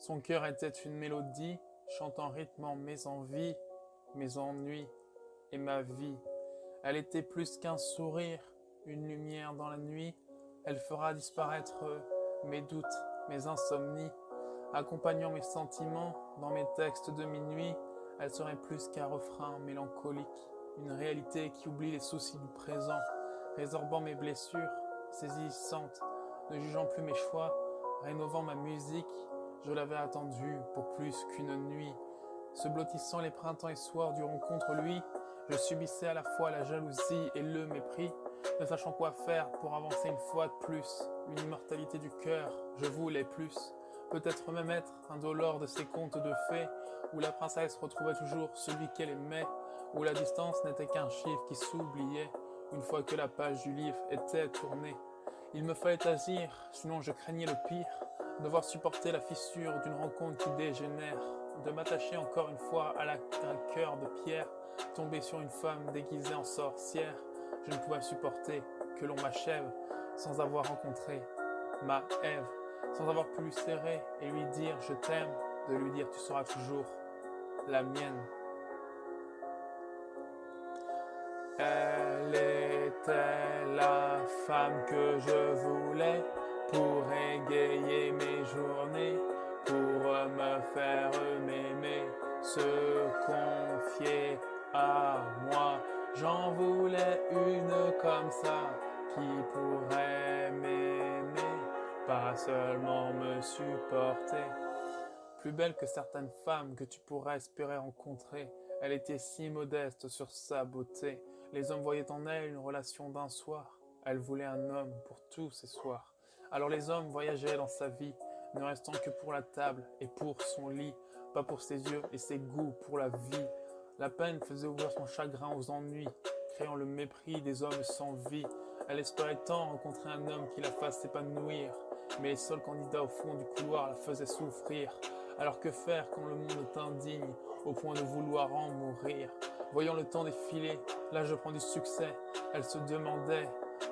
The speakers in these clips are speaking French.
Son cœur était une mélodie, chantant rythmant mes envies, mes ennuis et ma vie. Elle était plus qu'un sourire, une lumière dans la nuit. Elle fera disparaître mes doutes, mes insomnies. Accompagnant mes sentiments dans mes textes de minuit, elle serait plus qu'un refrain mélancolique, une réalité qui oublie les soucis du présent, résorbant mes blessures, saisissante, ne jugeant plus mes choix, rénovant ma musique. Je l'avais attendue pour plus qu'une nuit. Se blottissant les printemps et soirs durant contre lui, je subissais à la fois la jalousie et le mépris, ne sachant quoi faire pour avancer une fois de plus. Une immortalité du cœur, je voulais plus. Peut-être même être un dolore de ces contes de fées, où la princesse retrouvait toujours celui qu'elle aimait, où la distance n'était qu'un chiffre qui s'oubliait, une fois que la page du livre était tournée. Il me fallait agir, sinon je craignais le pire, devoir supporter la fissure d'une rencontre qui dégénère, de m'attacher encore une fois à un cœur de pierre, tomber sur une femme déguisée en sorcière. Je ne pouvais supporter que l'on m'achève sans avoir rencontré ma Ève, sans avoir pu lui serrer et lui dire je t'aime, de lui dire tu seras toujours la mienne. Elle était la femme que je voulais pour égayer mes journées, pour me faire m'aimer, se confier à moi. J'en voulais une comme ça qui pourrait m'aimer, pas seulement me supporter. Plus belle que certaines femmes que tu pourrais espérer rencontrer, elle était si modeste sur sa beauté. Les hommes voyaient en elle une relation d'un soir. Elle voulait un homme pour tous ses soirs. Alors les hommes voyageaient dans sa vie, ne restant que pour la table et pour son lit, pas pour ses yeux et ses goûts pour la vie. La peine faisait ouvrir son chagrin aux ennuis, créant le mépris des hommes sans vie. Elle espérait tant rencontrer un homme qui la fasse s'épanouir, mais les seuls candidats au fond du couloir la faisaient souffrir. Alors que faire quand le monde est indigne, au point de vouloir en mourir? Voyant le temps défiler, là je prends du succès. Elle se demandait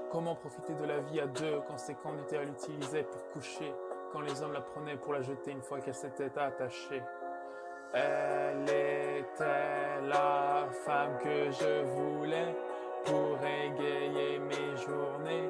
comment profiter de la vie à deux quand ses candidats l'utilisaient pour coucher, quand les hommes la prenaient pour la jeter une fois qu'elle s'était attachée. Elle était la femme que je voulais pour égayer mes journées,